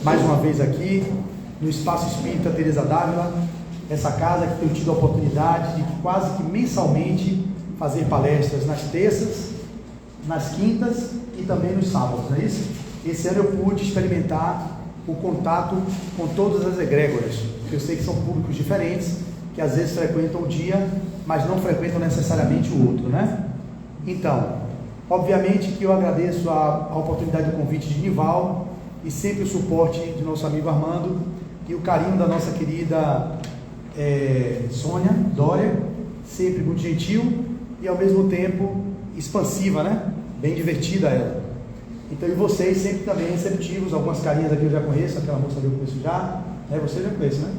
mais uma vez aqui no Espaço Espírita Teresa d'Ávila, essa casa que tenho tido a oportunidade de quase que mensalmente fazer palestras nas terças, nas quintas e também nos sábados, não é isso? Esse ano eu pude experimentar o contato com todas as egrégoras, que eu sei que são públicos diferentes, que às vezes frequentam o dia, mas não frequentam necessariamente o outro, né? Então, obviamente que eu agradeço a oportunidade do convite de Nival e sempre o suporte de nosso amigo Armando e o carinho da nossa querida Sônia Dória, sempre muito gentil e ao mesmo tempo expansiva, né? Bem divertida ela. Então, e vocês sempre também receptivos, algumas carinhas aqui eu já conheço, aquela moça ali eu conheço já, você já conhece, né?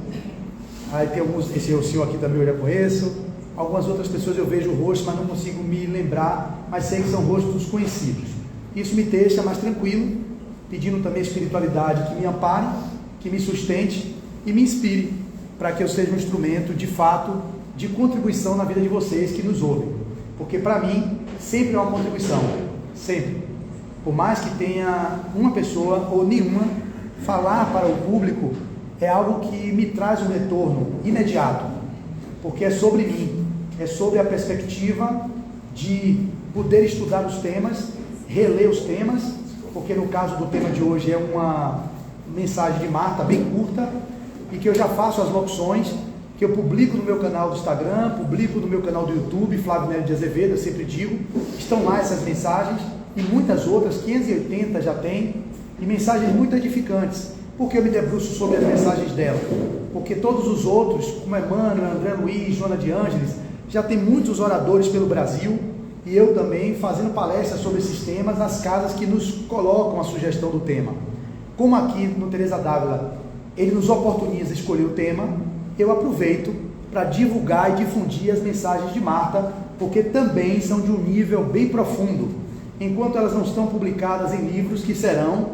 Aí tem alguns, esse senhor aqui também eu já conheço, algumas outras pessoas eu vejo o rosto, mas não consigo me lembrar, mas sei que são rostos conhecidos. Isso me deixa mais tranquilo, pedindo também a espiritualidade que me ampare, que me sustente e me inspire, para que eu seja um instrumento, de fato, de contribuição na vida de vocês que nos ouvem. Porque para mim, sempre é uma contribuição, sempre. Por mais que tenha uma pessoa ou nenhuma, falar para o público é algo que me traz um retorno imediato, porque é sobre mim, é sobre a perspectiva de poder estudar os temas, reler os temas, porque no caso do tema de hoje é uma mensagem de Marta bem curta, e que eu já faço as locuções, que eu publico no meu canal do Instagram, publico no meu canal do YouTube, Flávio Nélio de Azevedo, eu sempre digo, estão lá essas mensagens, e muitas outras, 580 já tem, e mensagens muito edificantes. Por que eu me debruço sobre as mensagens dela? Porque todos os outros, como Emmanuel, André Luiz, Joana de Ângeles, já tem muitos oradores pelo Brasil, e eu também fazendo palestras sobre esses temas nas casas que nos colocam a sugestão do tema. Como aqui no Teresa d'Ávila, ele nos oportuniza escolher o tema, eu aproveito para divulgar e difundir as mensagens de Marta, porque também são de um nível bem profundo. Enquanto elas não estão publicadas em livros, que serão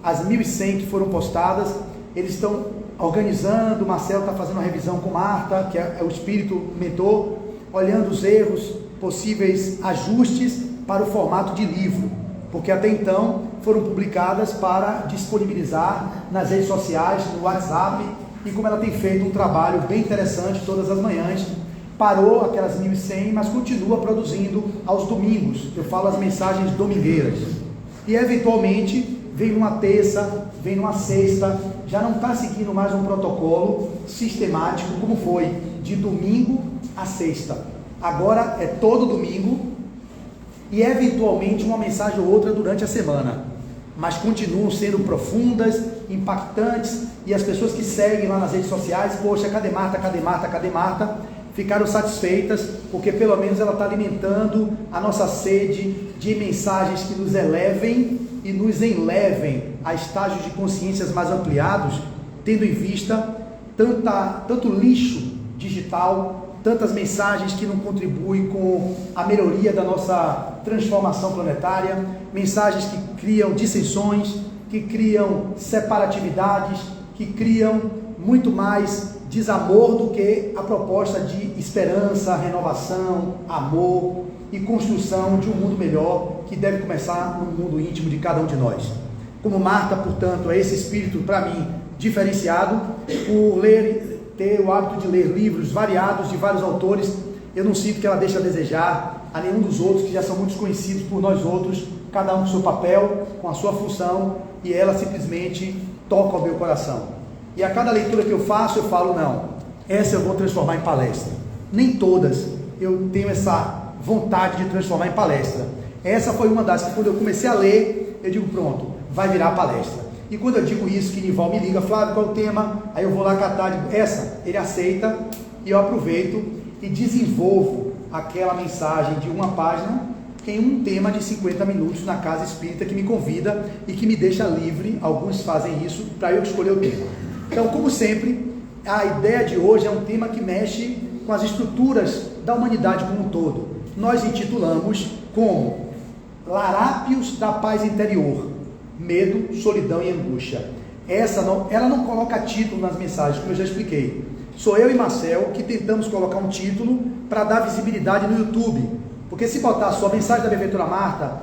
as 1.100 que foram postadas, eles estão organizando, o Marcelo está fazendo uma revisão com Marta, que é o espírito mentor, olhando os erros, possíveis ajustes para o formato de livro, porque até então foram publicadas para disponibilizar nas redes sociais, no WhatsApp, e como ela tem feito um trabalho bem interessante todas as manhãs, parou aquelas 1.100, mas continua produzindo aos domingos, eu falo as mensagens domingueiras, e eventualmente vem numa terça, vem numa sexta, já não está seguindo mais um protocolo sistemático como foi, de domingo a sexta, agora é todo domingo, e eventualmente uma mensagem ou outra durante a semana, mas continuam sendo profundas, impactantes, e as pessoas que seguem lá nas redes sociais, poxa, cadê Marta, cadê Marta, cadê Marta? Ficaram satisfeitas, porque pelo menos ela está alimentando a nossa sede de mensagens que nos elevem e nos enlevem a estágios de consciências mais ampliados, tendo em vista tanto lixo digital, tantas mensagens que não contribuem com a melhoria da nossa transformação planetária, mensagens que criam dissensões, que criam separatividades, que criam muito mais desamor do que a proposta de esperança, renovação, amor e construção de um mundo melhor que deve começar no mundo íntimo de cada um de nós. Como Marta, portanto, é esse espírito, para mim, diferenciado, por ter o hábito de ler livros variados de vários autores, eu não sinto que ela deixa a desejar a nenhum dos outros que já são muito conhecidos por nós outros, cada um com seu papel, com a sua função, e ela simplesmente toca o meu coração. E a cada leitura que eu faço, eu falo, não, essa eu vou transformar em palestra. Nem todas eu tenho essa vontade de transformar em palestra. Essa foi uma das que, quando eu comecei a ler, eu digo, pronto, vai virar palestra. E quando eu digo isso, que Nival me liga, Flávio, qual é o tema? Aí eu vou lá catar, digo, essa, ele aceita, e eu aproveito e desenvolvo aquela mensagem de uma página em um tema de 50 minutos na Casa Espírita que me convida e que me deixa livre, alguns fazem isso, para eu escolher o tema. Então, como sempre, a ideia de hoje é um tema que mexe com as estruturas da humanidade como um todo. Nós intitulamos como Larápios da Paz Interior, Medo, Solidão e Angústia. Ela não coloca título nas mensagens, como eu já expliquei. Sou eu e Marcel que tentamos colocar um título para dar visibilidade no YouTube, porque se botar só mensagem da benfeitora Marta,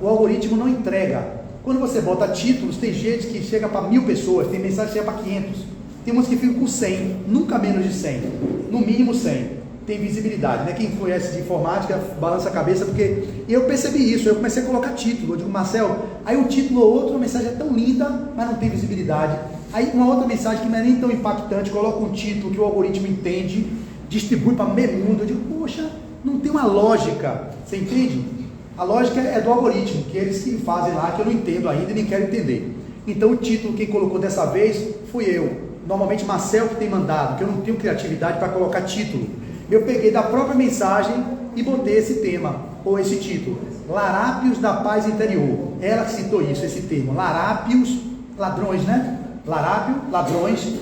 o algoritmo não entrega. Quando você bota títulos, tem gente que chega para 1000 pessoas, tem mensagem que chega para 500, tem uns que ficam com 100, nunca menos de 100, no mínimo 100. Tem visibilidade, né? Quem conhece de informática balança a cabeça, porque eu percebi isso, eu comecei a colocar título, eu digo, Marcel, aí um título ou outro, a mensagem é tão linda, mas não tem visibilidade. Aí uma outra mensagem que não é nem tão impactante, coloca um título que o algoritmo entende, distribui para meio mundo, eu digo, poxa, não tem uma lógica, você entende? A lógica é do algoritmo, que eles que fazem lá, que eu não entendo ainda e nem quero entender. Então o título, quem colocou dessa vez, fui eu. Normalmente Marcel que tem mandado, que eu não tenho criatividade para colocar título. Eu peguei da própria mensagem e botei esse tema, ou esse título, Larápios da Paz Interior. Ela citou isso, esse termo, larápios, ladrões, né? Larápio, ladrões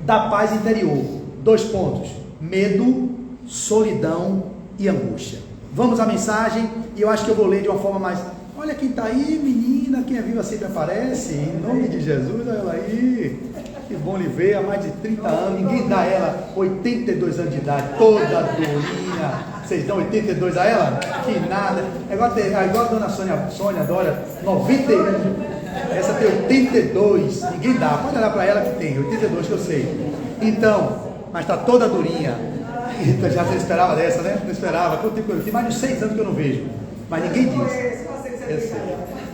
da paz interior. 2 pontos, medo, solidão e angústia. Vamos à mensagem, e eu acho que eu vou ler de uma forma mais... Olha quem está aí, menina, quem é viva sempre aparece, em nome de Jesus, olha ela aí. Que bom lhe ver, há mais de 30 anos, ninguém dá a ela 82 anos de idade, toda durinha. Vocês dão 82 a ela? Que nada. É igual a dona Sônia Dória, 91. Essa tem 82, ninguém dá. Pode olhar para ela que tem, 82 que eu sei. Então, mas está toda durinha. Já você esperava dessa, né? Não esperava. Tem mais de 6 anos que eu não vejo, mas ninguém diz.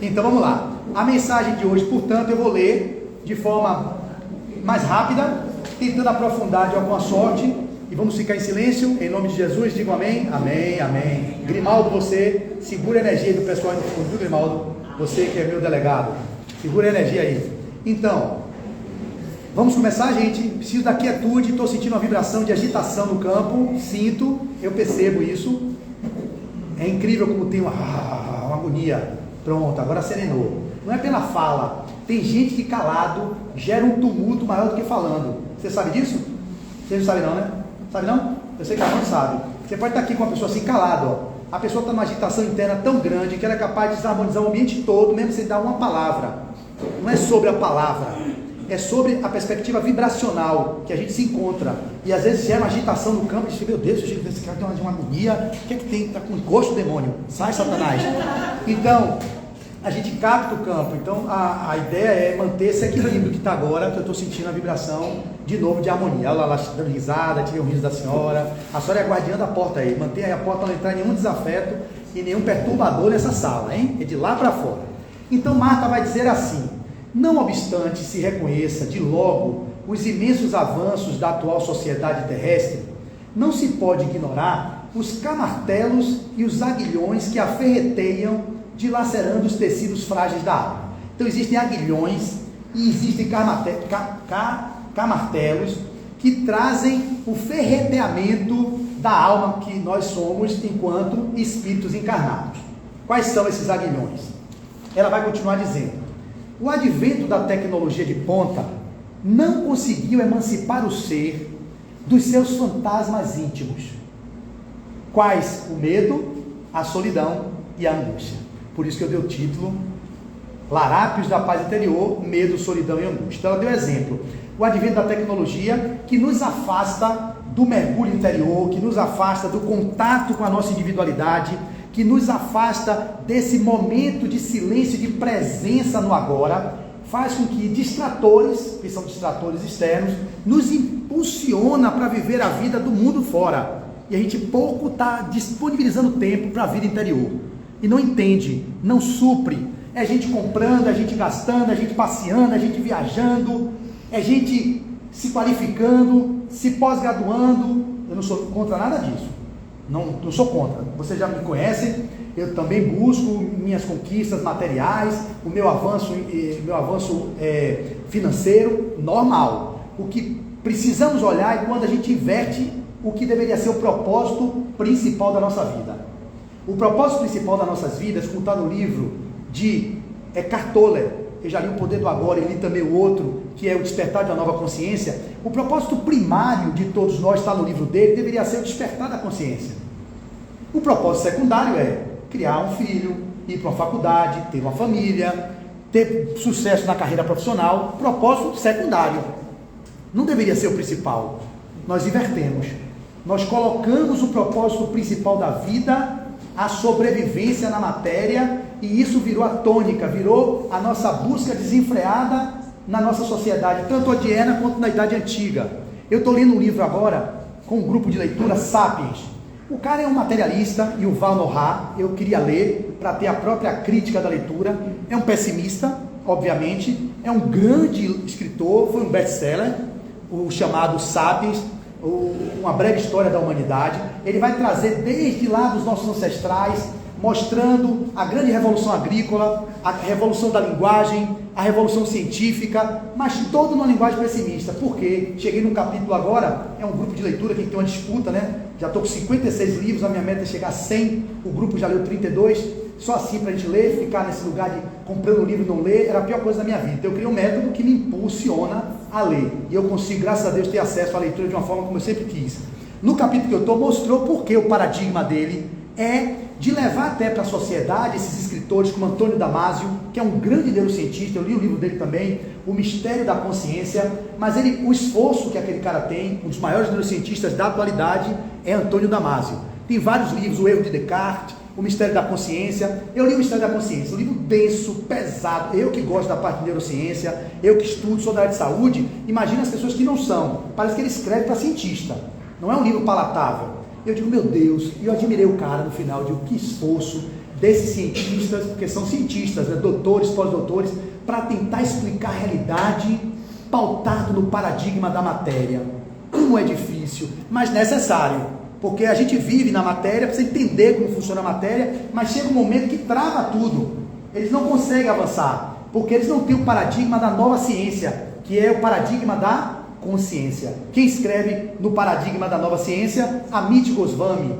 Então vamos lá. A mensagem de hoje, portanto, eu vou ler de forma mais rápida, tentando aprofundar de alguma sorte, e vamos ficar em silêncio, em nome de Jesus, digo amém, amém, amém. Grimaldo, você segura a energia do pessoal aí no fundo, viu, Grimaldo? Você que é meu delegado, segura a energia aí. Então, vamos começar, gente. Preciso da quietude, estou sentindo uma vibração de agitação no campo, sinto, eu percebo isso. É incrível como tem uma agonia. Pronto, agora serenou. Não é pela fala. Tem gente que calado gera um tumulto maior do que falando. Você sabe disso? Você não sabe não, né? Sabe não? Eu sei que a mãe sabe. Você pode estar aqui com uma pessoa assim calada, ó. A pessoa está numa agitação interna tão grande que ela é capaz de desarmonizar o ambiente todo, mesmo sem dar uma palavra. Não é sobre a palavra, é sobre a perspectiva vibracional que a gente se encontra. E às vezes gera uma agitação no campo e diz, meu Deus, esse cara tem uma agonia, o que é que tem? Está com gosto, demônio. Sai, Satanás. Então, a gente capta o campo. Então a ideia é manter esse equilíbrio que está agora, que eu estou sentindo a vibração de novo de harmonia. Ela lá dando risada, tive o riso da senhora. A senhora é a guardiã da porta aí, mantém aí a porta, não entrar nenhum desafeto e nenhum perturbador nessa sala, hein? É de lá para fora. Então Marta vai dizer assim: não obstante se reconheça de logo os imensos avanços da atual sociedade terrestre, não se pode ignorar os camartelos e os aguilhões que a ferreteiam, dilacerando os tecidos frágeis da alma. Então existem aguilhões e existem camartelos que trazem o ferreteamento da alma que nós somos enquanto espíritos encarnados. Quais são esses aguilhões? Ela vai continuar dizendo: o advento da tecnologia de ponta não conseguiu emancipar o ser dos seus fantasmas íntimos. Quais? O medo, a solidão e a angústia. Por isso que eu dei o título Larápios da Paz Interior, Medo, Solidão e Angústia. Então ela deu exemplo. O advento da tecnologia que nos afasta do mergulho interior, que nos afasta do contato com a nossa individualidade, que nos afasta desse momento de silêncio, de presença no agora, faz com que distratores, que são distratores externos, nos impulsiona para viver a vida do mundo fora. E a gente pouco está disponibilizando tempo para a vida interior. E não entende, não supre. É gente comprando, é gente gastando, é gente passeando, é gente viajando, é gente se qualificando, se pós-graduando. Eu não sou contra nada disso. Não sou contra. Vocês já me conhecem. Eu também busco minhas conquistas materiais, o meu avanço financeiro normal. O que precisamos olhar é quando a gente inverte o que deveria ser o propósito principal da nossa vida. O propósito principal das nossas vidas, como está no livro de Eckhart Tolle, eu já li O Poder do Agora e li também o outro, que é o Despertar da Nova Consciência. O propósito primário de todos nós, está no livro dele, deveria ser o despertar da consciência. O propósito secundário é criar um filho, ir para uma faculdade, ter uma família, ter sucesso na carreira profissional. Propósito secundário. Não deveria ser o principal. Nós invertemos. Nós colocamos o propósito principal da vida, a sobrevivência na matéria, e isso virou a tônica, virou a nossa busca desenfreada na nossa sociedade, tanto odierna quanto na Idade Antiga. Eu estou lendo um livro agora, com um grupo de leitura, Sapiens. O cara é um materialista, Yuval Noah, eu queria ler para ter a própria crítica da leitura. É um pessimista, obviamente, é um grande escritor, foi um best-seller, o chamado Sapiens, uma breve história da humanidade. Ele vai trazer desde lá dos nossos ancestrais, mostrando a grande revolução agrícola, a revolução da linguagem, a revolução científica, mas todo numa linguagem pessimista. Por quê? Cheguei num capítulo agora, é um grupo de leitura que tem uma disputa, né? Já estou com 56 livros, a minha meta é chegar a 100, o grupo já leu 32, só assim para a gente ler, ficar nesse lugar de comprando um livro e não ler, era a pior coisa da minha vida. Então eu criei um método que me impulsiona a ler, e eu consigo, graças a Deus, ter acesso à leitura de uma forma como eu sempre quis. No capítulo que eu estou, mostrou porque o paradigma dele é de levar até para a sociedade esses escritores como Antônio Damasio, que é um grande neurocientista, eu li o livro dele também, O Mistério da Consciência, mas o esforço que aquele cara tem, um dos maiores neurocientistas da atualidade, é Antônio Damasio. Tem vários livros, O Erro de Descartes, O Mistério da Consciência. Eu li O Mistério da Consciência, um livro denso, pesado. Eu que gosto da parte de neurociência, eu que estudo, sou da área de saúde, imagina as pessoas que não são, parece que ele escreve para cientista, não é um livro palatável. Eu digo, meu Deus, e eu admirei o cara no final, digo, que esforço desses cientistas, porque são cientistas, né, doutores, pós-doutores, para tentar explicar a realidade pautado no paradigma da matéria. Como é difícil, mas necessário, porque a gente vive na matéria, precisa entender como funciona a matéria, mas chega um momento que trava tudo, eles não conseguem avançar, porque eles não têm o paradigma da nova ciência, que é o paradigma da consciência. Quem escreve no paradigma da nova ciência? Amit Goswami.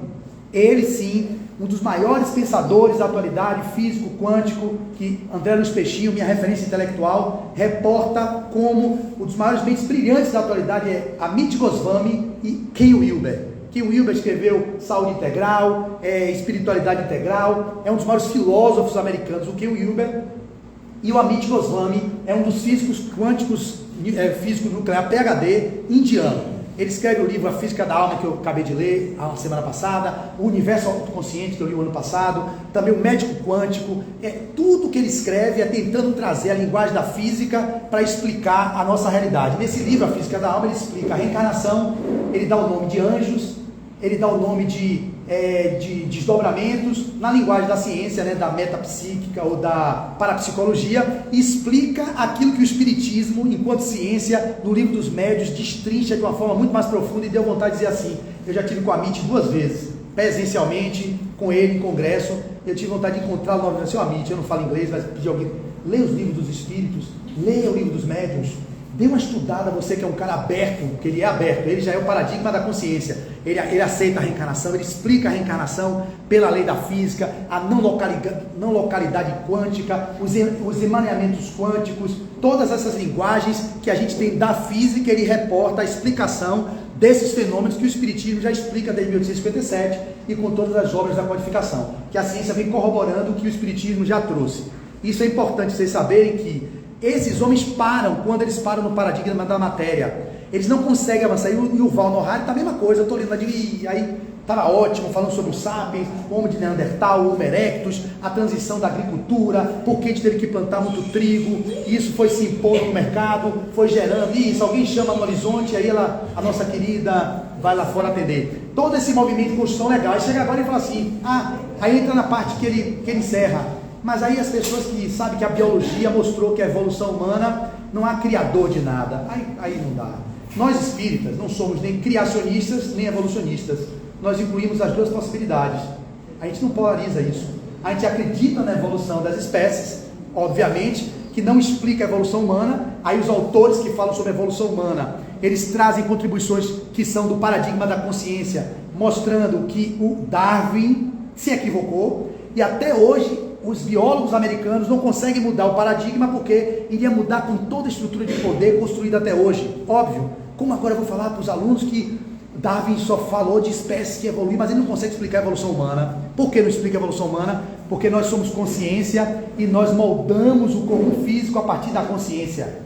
Ele sim, um dos maiores pensadores da atualidade, físico quântico, que André Luiz Peixinho, minha referência intelectual, reporta como um dos maiores mentes brilhantes da atualidade é Amit Goswami e Ken Wilber. Ken Wilber escreveu Saúde Integral, Espiritualidade Integral, é um dos maiores filósofos americanos, o Ken Wilber. E o Amit Goswami é um dos físicos quânticos, físico nuclear, PhD, indiano. Ele escreve o livro A Física da Alma, que eu acabei de ler a semana passada, o Universo Autoconsciente, que eu li o ano passado, também o Médico Quântico. Tudo que ele escreve é tentando trazer a linguagem da física para explicar a nossa realidade. Nesse livro, A Física da Alma, ele explica a reencarnação, ele dá o nome de anjos, ele dá o nome de desdobramentos, na linguagem da ciência, né, da metapsíquica ou da parapsicologia, e explica aquilo que o Espiritismo, enquanto ciência, no Livro dos Médios, destrincha de uma forma muito mais profunda, e deu vontade de dizer assim. Eu já tive com a Amit 2 vezes, presencialmente, com ele em congresso. Eu tive vontade de encontrá-lo novamente. Assim, Amit, eu não falo inglês, mas pedir alguém, leia os livros dos Espíritos, leia o Livro dos Médiuns, dê uma estudada, você que é um cara aberto, porque ele é aberto, ele já é o paradigma da consciência, ele aceita a reencarnação, ele explica a reencarnação pela lei da física, a não localidade quântica, os emaranhamentos quânticos, todas essas linguagens que a gente tem da física, ele reporta a explicação desses fenômenos que o Espiritismo já explica desde 1857 e com todas as obras da codificação, que a ciência vem corroborando o que o Espiritismo já trouxe. Isso é importante vocês saberem que esses homens param, quando eles param no paradigma da matéria, eles não conseguem avançar. E o Yuval Noah está a mesma coisa, eu estou lendo, e aí estava ótimo, falando sobre o Sapiens, o homem de Neandertal, o Homo erectus, a transição da agricultura, porque a gente teve que plantar muito trigo, e isso foi se impondo no mercado, foi gerando isso, alguém chama no horizonte, aí a nossa querida vai lá fora atender. Todo esse movimento de construção legal, aí chega agora e fala assim, aí entra na parte que ele encerra. Mas aí as pessoas que sabem que a biologia mostrou que a evolução humana não há criador de nada, aí não dá. Nós espíritas não somos nem criacionistas nem evolucionistas, nós incluímos as duas possibilidades, a gente não polariza isso, a gente acredita na evolução das espécies, obviamente que não explica a evolução humana. Aí os autores que falam sobre a evolução humana, eles trazem contribuições que são do paradigma da consciência, mostrando que o Darwin se equivocou, e até hoje os biólogos americanos não conseguem mudar o paradigma, porque iria mudar com toda a estrutura de poder construída até hoje. Óbvio, como agora eu vou falar para os alunos que Darwin só falou de espécies que evoluem, mas ele não consegue explicar a evolução humana. Por que não explica a evolução humana? Porque nós somos consciência e nós moldamos o corpo físico a partir da consciência.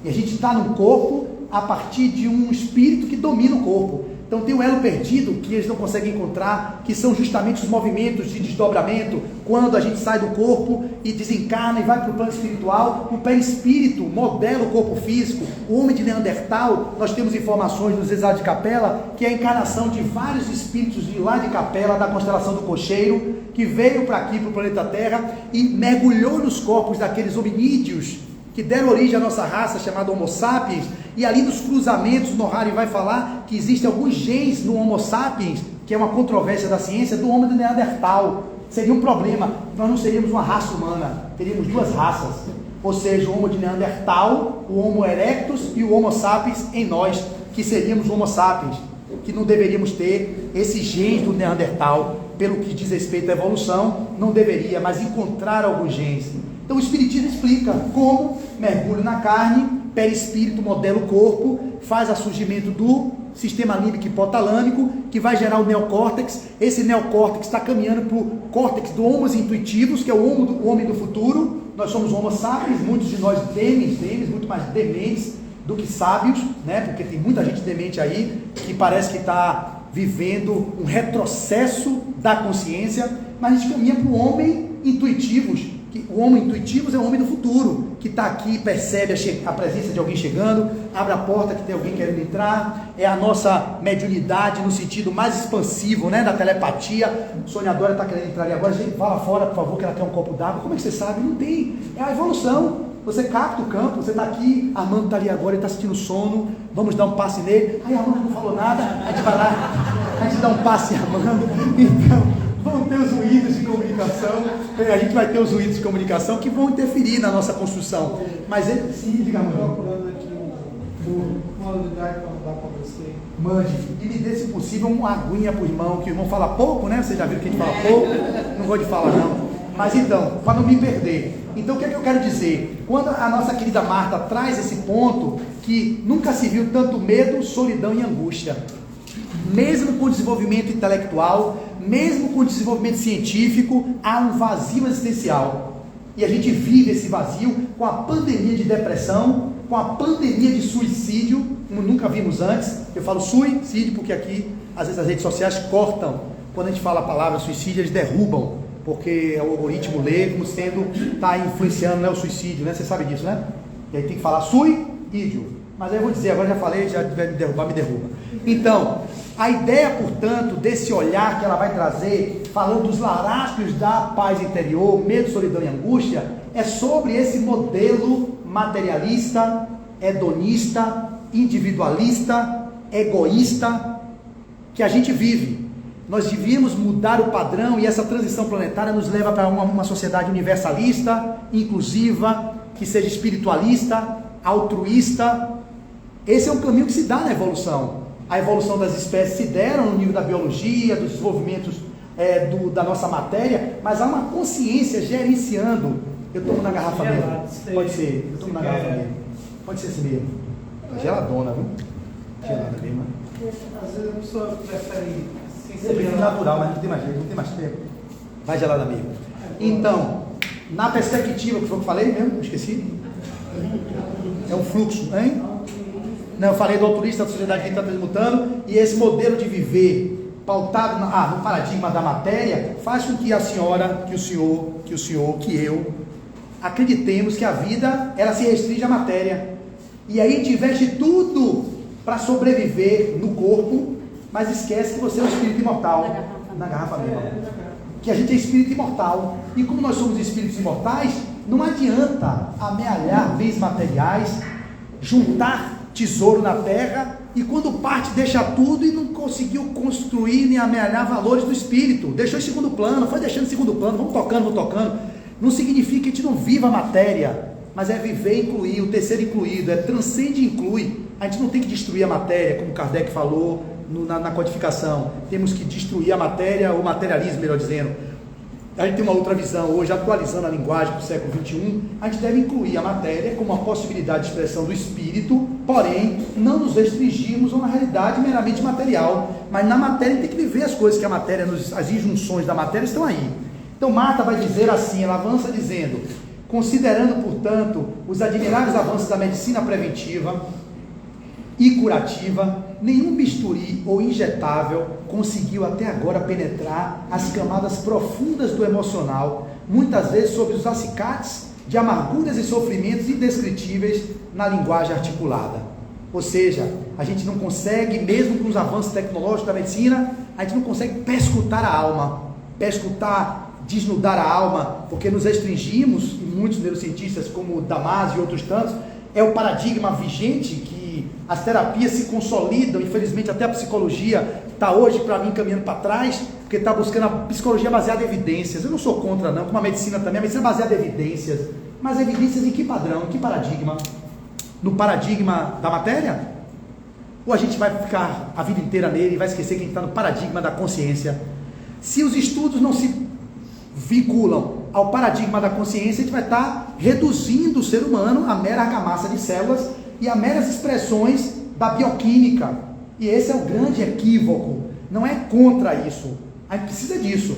E a gente está no corpo a partir de um espírito que domina o corpo. Então tem o elo perdido que eles não conseguem encontrar, que são justamente os movimentos de desdobramento, quando a gente sai do corpo e desencarna e vai para o plano espiritual. O perispírito modela o corpo físico. O homem de Neandertal, nós temos informações nos exatos de Capela, que é a encarnação de vários espíritos de lá de Capela, da constelação do Cocheiro, que veio para aqui, para o planeta Terra, e mergulhou nos corpos daqueles hominídeos que deram origem à nossa raça, chamada Homo sapiens, e ali nos cruzamentos, o Nohari vai falar que existem alguns genes no Homo sapiens, que é uma controvérsia da ciência, do homem de Neandertal. Seria um problema, nós não seríamos uma raça humana, teríamos duas raças, ou seja, o Homo de Neandertal, o Homo erectus e o Homo sapiens em nós, que seríamos Homo sapiens, que não deveríamos ter esses genes do Neandertal, pelo que diz respeito à evolução, não deveria, mas encontrar alguns genes. Então o Espiritismo explica como mergulho na carne, perispírito modela o corpo, faz o surgimento do sistema límbico hipotalâmico, que vai gerar o neocórtex. Esse neocórtex está caminhando para o córtex do homos intuitivos, que é o homem do futuro. Nós somos homo sapiens, muitos de nós dementes, muito mais dementes do que sábios, né? Porque tem muita gente demente aí, que parece que está vivendo um retrocesso da consciência, mas a gente caminha para o homem intuitivos. O homem intuitivo é o homem do futuro, que está aqui, percebe a presença de alguém chegando, abre a porta que tem alguém querendo entrar. É a nossa mediunidade no sentido mais expansivo, né, da telepatia. A sonhadora está querendo entrar ali agora, gente, fala fora, por favor, que ela quer um copo d'água. Como é que você sabe? Não tem, é a evolução. Você capta o campo, você está aqui, Armando está ali agora, ele está sentindo sono, vamos dar um passe nele. Aí Armando não falou nada, a gente vai lá, a gente dá um passe em Armando. Então vão ter os ruídos de comunicação, a gente vai ter os ruídos de comunicação que vão interferir na nossa construção. Mas ele, sim, diga, mãe. Procurando aqui uma unidade para mandar para você. Mande, e me dê, se possível, uma aguinha para o irmão, que o irmão fala pouco, né? Vocês já viram que a gente fala pouco, não gosto de falar não. Mas então, para não me perder, então o que é que eu quero dizer? Quando a nossa querida Marta traz esse ponto, que nunca se viu tanto medo, solidão e angústia, mesmo com o desenvolvimento intelectual, mesmo com o desenvolvimento científico, há um vazio existencial, e a gente vive esse vazio com a pandemia de depressão, com a pandemia de suicídio, como nunca vimos antes. Eu falo suicídio porque aqui, às vezes as redes sociais cortam, quando a gente fala a palavra suicídio, eles derrubam, porque o algoritmo lê como sendo, está influenciando, né, o suicídio, né? Você sabe disso, né? E aí tem que falar suicídio, mas aí eu vou dizer, agora já falei, já tiver me derrubar, me derruba. Então, a ideia, portanto, desse olhar que ela vai trazer, falando dos larápios da paz interior, medo, solidão e angústia, é sobre esse modelo materialista, hedonista, individualista, egoísta, que a gente vive. Nós devíamos mudar o padrão, e essa transição planetária nos leva para uma sociedade universalista, inclusiva, que seja espiritualista, altruísta. Esse é um caminho que se dá na evolução. A evolução das espécies se deram no nível da biologia, dos desenvolvimentos da nossa matéria, mas há uma consciência gerenciando. Eu tomo na garrafa mesmo. Pode ser, eu tomo na garrafa mesmo. Pode ser assim mesmo. Geladona, viu? Gelada mesmo. Às vezes a pessoa prefere Eu prefiro natural, mas não tem mais jeito, não tem mais tempo. Vai gelada mesmo. Então, na perspectiva, que foi o que eu falei mesmo? Esqueci. É um fluxo, hein? Não, eu falei do autorista da sociedade que está transmutando, e esse modelo de viver pautado no paradigma da matéria faz com que a senhora, que o senhor, que eu acreditemos que a vida, ela se restringe à matéria, e aí a gente investe tudo para sobreviver no corpo, mas esquece que você é um espírito imortal. Na garrafa mesmo. Que a gente é espírito imortal, e como nós somos espíritos imortais, não adianta amealhar bens materiais, juntar tesouro na terra, e quando parte deixa tudo e não conseguiu construir nem amealhar valores do espírito, deixou em segundo plano, foi deixando em segundo plano, vamos tocando, não significa que a gente não viva a matéria, mas é viver e incluir, o terceiro incluído, é transcende e inclui. A gente não tem que destruir a matéria, como Kardec falou na codificação, temos que destruir a matéria, o materialismo, melhor dizendo. A gente tem uma outra visão hoje, atualizando a linguagem para o século XXI, a gente deve incluir a matéria como uma possibilidade de expressão do espírito, porém, não nos restringirmos a uma realidade meramente material, mas na matéria tem que viver as coisas que a matéria, as injunções da matéria estão aí. Então Marta vai dizer assim, ela avança dizendo, considerando, portanto, os admiráveis avanços da medicina preventiva e curativa, nenhum bisturi ou injetável conseguiu até agora penetrar as camadas profundas do emocional, muitas vezes sob os acicates de amarguras e sofrimentos indescritíveis na linguagem articulada. Ou seja, a gente não consegue, mesmo com os avanços tecnológicos da medicina, a gente não consegue perscrutar a alma, desnudar a alma, porque nos restringimos, e muitos neurocientistas como Damasio e outros tantos, é o paradigma vigente que as terapias se consolidam, infelizmente até a psicologia está hoje para mim caminhando para trás, porque está buscando a psicologia baseada em evidências. Eu não sou contra não, como a medicina também, a medicina é baseada em evidências, mas evidências em que padrão, em que paradigma? No paradigma da matéria? Ou a gente vai ficar a vida inteira nele e vai esquecer que a gente está no paradigma da consciência? Se os estudos não se vinculam ao paradigma da consciência, a gente vai estar reduzindo o ser humano a mera argamassa de células e a meras expressões da bioquímica. E esse é o grande equívoco. Não é contra isso, a gente precisa disso,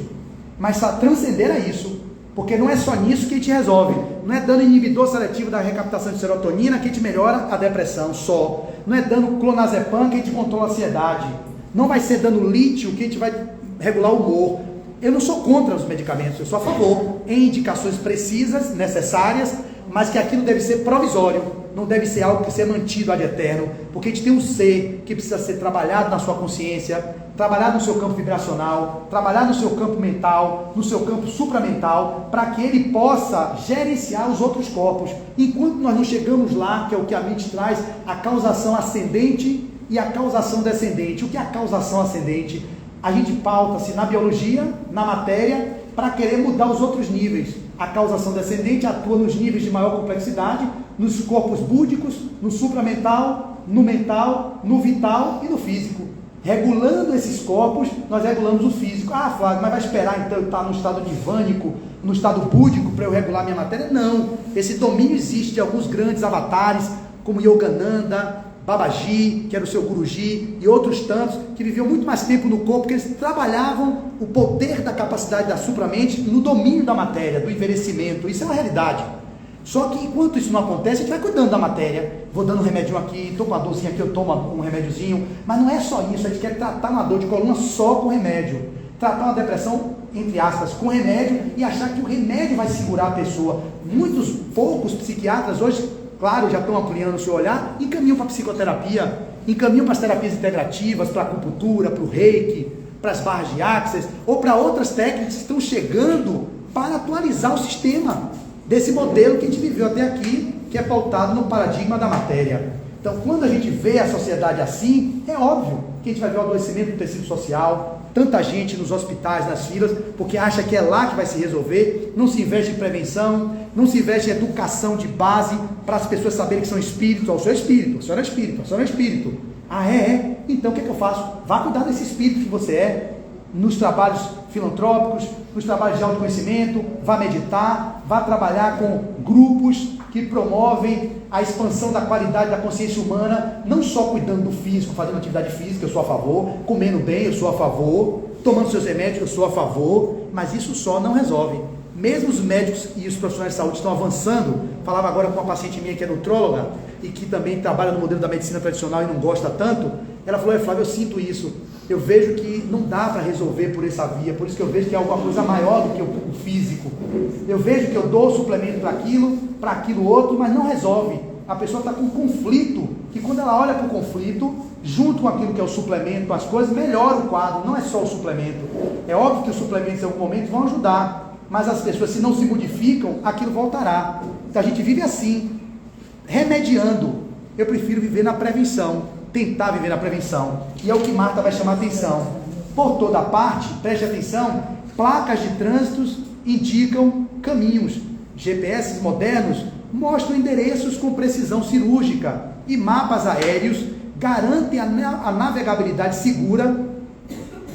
mas transcender a isso, porque não é só nisso que a gente resolve. Não é dando inibidor seletivo da recaptação de serotonina que a gente melhora a depressão só. Não é dando clonazepam que a gente controla a ansiedade. Não vai ser dando lítio que a gente vai regular o humor. Eu não sou contra os medicamentos, eu sou a favor, em indicações precisas, necessárias, mas que aquilo deve ser provisório, não deve ser algo que seja mantido ad eterno, porque a gente tem um ser que precisa ser trabalhado na sua consciência, trabalhado no seu campo vibracional, trabalhado no seu campo mental, no seu campo supramental, para que ele possa gerenciar os outros corpos. Enquanto nós não chegamos lá, que é o que a mente traz, a causação ascendente e a causação descendente. O que é a causação ascendente? A gente pauta-se na biologia, na matéria, para querer mudar os outros níveis. A causação descendente atua nos níveis de maior complexidade, nos corpos búdicos, no supramental, no mental, no vital e no físico. Regulando esses corpos, nós regulamos o físico. Ah, Flávio, mas vai esperar então eu estar no estado divânico, no estado búdico, para eu regular minha matéria? Não. Esse domínio existe de alguns grandes avatares, como Yogananda, Babaji, que era o seu Guruji, e outros tantos, que viviam muito mais tempo no corpo, porque eles trabalhavam o poder da capacidade da supramente no domínio da matéria, do envelhecimento. Isso é uma realidade. Só que enquanto isso não acontece, a gente vai cuidando da matéria. Vou dando um remédio aqui, estou com uma dorzinha aqui, eu tomo um remédiozinho. Mas não é só isso, a gente quer tratar uma dor de coluna só com remédio. Tratar uma depressão, entre aspas, com remédio e achar que o remédio vai segurar a pessoa. Poucos psiquiatras hoje, claro, já estão ampliando o seu olhar, encaminham para a psicoterapia, encaminham para as terapias integrativas, para a acupuntura, para o reiki, para as barras de axis, ou para outras técnicas que estão chegando para atualizar o sistema desse modelo que a gente viveu até aqui, que é pautado no paradigma da matéria. Então, quando a gente vê a sociedade assim, é óbvio que a gente vai ver o adoecimento do tecido social, tanta gente nos hospitais, nas filas, porque acha que é lá que vai se resolver, não se investe em prevenção, não se investe em educação de base, para as pessoas saberem que são espíritos. Eu sou espírito, a senhora é espírito, a senhora é espírito. Ah, é? Então o que é que eu faço? Vá cuidar desse espírito que você é, nos trabalhos filantrópicos, nos trabalhos de autoconhecimento, vá meditar, vá trabalhar com grupos que promovem a expansão da qualidade da consciência humana, não só cuidando do físico, fazendo atividade física, eu sou a favor, comendo bem, eu sou a favor, tomando seus remédios, eu sou a favor, mas isso só não resolve. Mesmo os médicos e os profissionais de saúde estão avançando. Falava agora com uma paciente minha que é nutróloga e que também trabalha no modelo da medicina tradicional e não gosta tanto. Ela falou: Flávio, eu sinto isso, eu vejo que não dá para resolver por essa via, por isso que eu vejo que é alguma coisa maior do que o físico. Eu vejo que eu dou suplemento para aquilo outro, mas não resolve. A pessoa está com um conflito, que quando ela olha para o conflito, junto com aquilo que é o suplemento, as coisas, melhora o quadro. Não é só o suplemento. É óbvio que os suplementos em algum momento vão ajudar, mas as pessoas, se não se modificam, aquilo voltará. Então a gente vive assim, remediando. Eu prefiro viver na prevenção, tentar viver na prevenção, e é o que Marta vai chamar a atenção. Por toda parte, preste atenção, placas de trânsitos indicam caminhos. GPS modernos mostram endereços com precisão cirúrgica, e mapas aéreos garantem a navegabilidade segura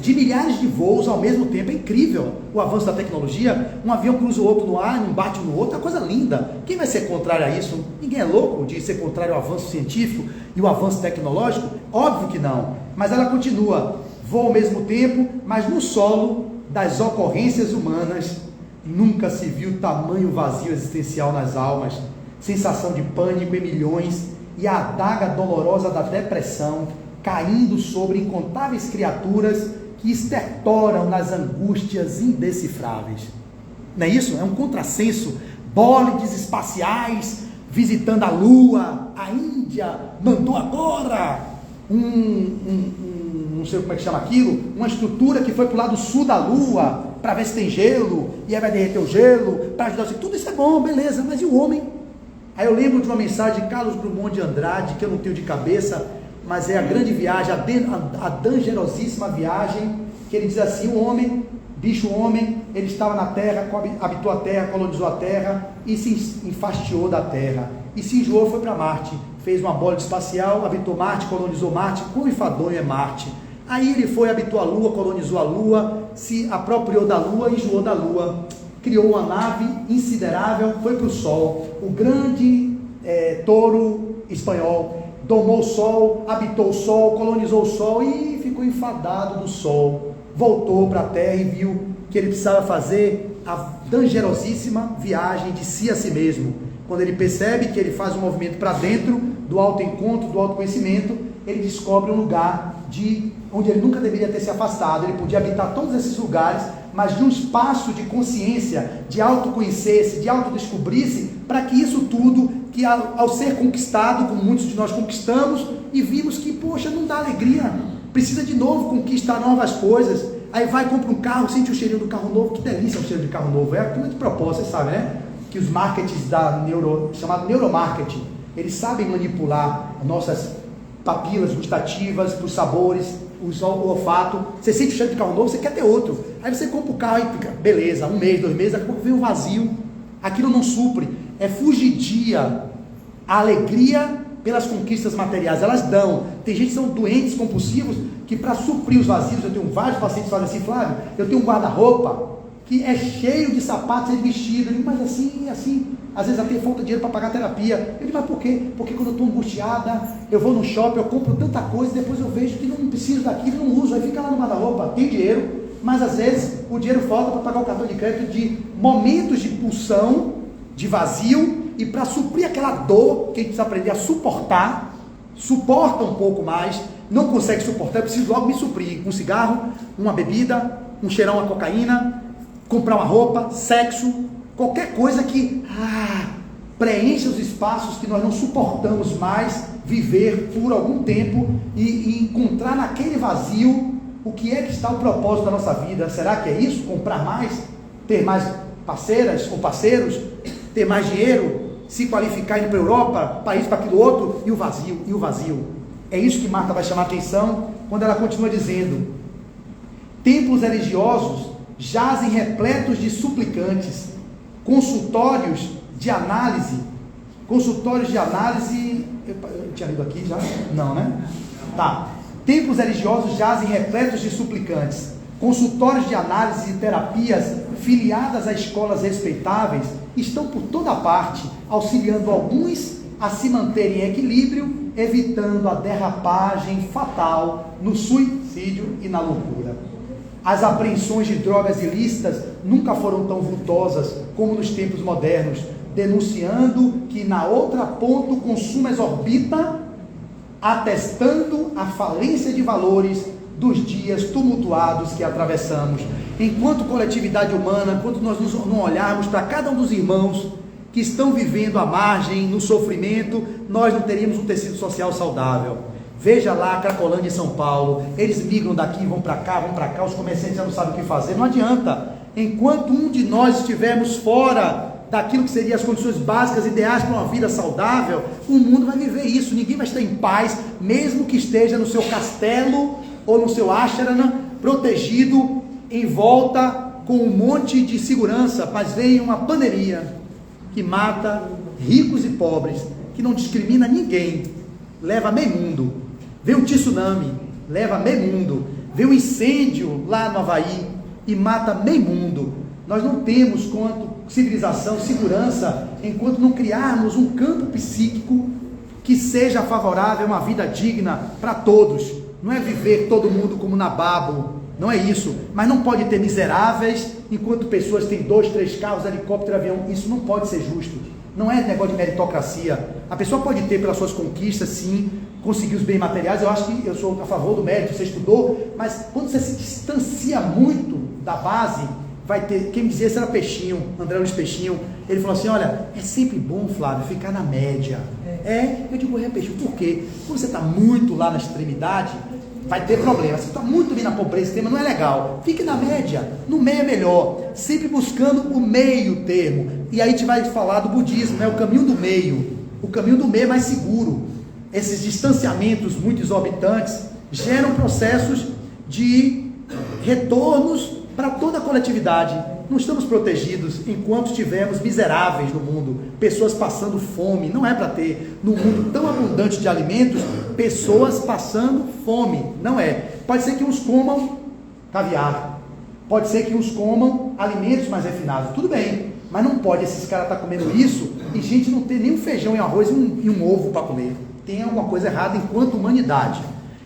de milhares de voos ao mesmo tempo. É incrível o avanço da tecnologia. Um avião cruza o outro no ar, um bate no outro, é uma coisa linda. Quem vai ser contrário a isso? Ninguém é louco de ser contrário ao avanço científico e o avanço tecnológico? Óbvio que não, mas ela continua, voa ao mesmo tempo, mas no solo das ocorrências humanas nunca se viu tamanho vazio existencial nas almas, sensação de pânico em milhões, e a adaga dolorosa da depressão caindo sobre incontáveis criaturas que estertoram nas angústias indecifráveis. Não é isso? É um contrassenso. Bólides espaciais visitando a Lua. A Índia mandou agora não sei como é que chama aquilo, uma estrutura que foi para o lado sul da Lua, para ver se tem gelo, e aí vai derreter o gelo, para ajudar você. Tudo isso é bom, beleza, mas e o homem? Aí eu lembro de uma mensagem de Carlos Drummond de Andrade, que eu não tenho de cabeça, mas é a grande viagem, a dangerosíssima viagem, que ele diz assim: o homem, ele estava na Terra, habitou a Terra, colonizou a Terra, e se enfastiou da Terra, e se enjoou, foi para Marte, fez uma bólide espacial, habitou Marte, colonizou Marte. Quão enfadonho é Marte. Aí ele foi, habitou a Lua, colonizou a Lua, se apropriou da Lua, enjoou da Lua, criou uma nave insiderável, foi para o Sol, o grande touro espanhol, domou o Sol, habitou o Sol, colonizou o Sol e ficou enfadado do Sol, voltou para a Terra e viu que ele precisava fazer a dangerosíssima viagem de si a si mesmo. Quando ele percebe que ele faz um movimento para dentro do autoencontro, do autoconhecimento, ele descobre um lugar onde ele nunca deveria ter se afastado. Ele podia habitar todos esses lugares, mas de um espaço de consciência, de autoconhecer-se, de autodescobrir-se, para que isso tudo, que ao ser conquistado, como muitos de nós conquistamos, e vimos que, poxa, não dá alegria, precisa de novo conquistar novas coisas. Aí vai, compra um carro, sente o cheirinho do carro novo, que delícia o cheiro de carro novo, é aquilo de propósito, vocês sabem, né? Que os marketings chamado neuromarketing, eles sabem manipular nossas papilas gustativas para os sabores, o olfato. Você sente o cheiro de carro novo, você quer ter outro. Aí você compra o carro e fica, beleza, 1 mês, 2 meses, daqui a pouco vem um vazio. Aquilo não supre. É fugidia. A alegria pelas conquistas materiais, elas dão. Tem gente que são doentes compulsivos, que para suprir os vazios, eu tenho vários pacientes que falam assim: Flávio, eu tenho um guarda-roupa que é cheio de sapatos e de vestido. Eu digo, mas assim, às vezes até falta dinheiro para pagar a terapia. Eu digo, mas por quê? Porque quando eu estou angustiada, eu vou no shopping, eu compro tanta coisa, depois eu vejo que não preciso daquilo, não uso, aí fica lá no guarda-roupa. Tem dinheiro, mas às vezes o dinheiro falta para pagar o cartão de crédito de momentos de pulsão, de vazio, e para suprir aquela dor que a gente precisa aprender a suportar. Suporta um pouco mais, não consegue suportar, eu preciso logo me suprir. Um cigarro, uma bebida, um cheirão a cocaína, comprar uma roupa, sexo, qualquer coisa que preencha os espaços que nós não suportamos mais viver por algum tempo, e encontrar naquele vazio o que é que está o propósito da nossa vida. Será que é isso? Comprar mais? Ter mais parceiras ou parceiros? Ter mais dinheiro? Se qualificar, indo para a Europa, para isso, para aquilo outro? E o vazio? É isso que Marta vai chamar a atenção quando ela continua dizendo: templos religiosos jazem repletos de suplicantes, consultórios de análise, eu tinha lido aqui já? Não, né? Tá. Templos religiosos jazem repletos de suplicantes, consultórios de análise e terapias filiadas a escolas respeitáveis estão por toda parte, auxiliando alguns a se manterem em equilíbrio, evitando a derrapagem fatal no suicídio e na loucura. As apreensões de drogas ilícitas nunca foram tão vultosas como nos tempos modernos, denunciando que na outra ponta o consumo exorbita, atestando a falência de valores dos dias tumultuados que atravessamos. Enquanto coletividade humana, quando nós não olharmos para cada um dos irmãos que estão vivendo à margem, no sofrimento, nós não teríamos um tecido social saudável. Veja lá a Cracolândia em São Paulo, eles migram daqui, vão para cá, os comerciantes já não sabem o que fazer. Não adianta, enquanto um de nós estivermos fora daquilo que seriam as condições básicas, ideais para uma vida saudável, o mundo vai viver isso, ninguém vai estar em paz, mesmo que esteja no seu castelo ou no seu ashrama, protegido, em volta, com um monte de segurança, mas vem uma pandemia que mata ricos e pobres, que não discrimina ninguém, leva meio mundo. Vem um tsunami, leva meio mundo. Vem um incêndio lá no Havaí e mata meio mundo. Nós não temos, quanto civilização, segurança, enquanto não criarmos um campo psíquico que seja favorável a uma vida digna para todos. Não é viver todo mundo como nababo, não é isso. Mas não pode ter miseráveis enquanto pessoas têm 2, 3 carros, helicóptero, avião. Isso não pode ser justo. não é negócio de meritocracia. A pessoa pode ter pelas suas conquistas, sim, conseguir os bens materiais. Eu acho que eu sou a favor do mérito, você estudou, mas quando você se distancia muito da base, vai ter, quem me dizia isso era Peixinho, André Luiz Peixinho, ele falou assim, olha, é sempre bom, Flávio, ficar na média. Eu digo, Peixinho, por quê? Quando você está muito lá na extremidade, vai ter problema. Se está muito bem na pobreza extrema, não é legal. Fique na média, no meio é melhor, sempre buscando o meio termo. E aí a gente vai falar do budismo, né? O caminho do meio. O caminho do meio é mais seguro. Esses distanciamentos muito exorbitantes geram processos de retornos para toda a coletividade. Não estamos protegidos enquanto estivermos miseráveis no mundo, pessoas passando fome. Não é para ter, num mundo tão abundante de alimentos, pessoas passando fome. Não é. Pode ser que uns comam caviar, pode ser que uns comam alimentos mais refinados, tudo bem, mas não pode esses caras estar comendo isso e gente não ter nem um feijão e arroz e um ovo para comer. Tem alguma coisa errada enquanto humanidade.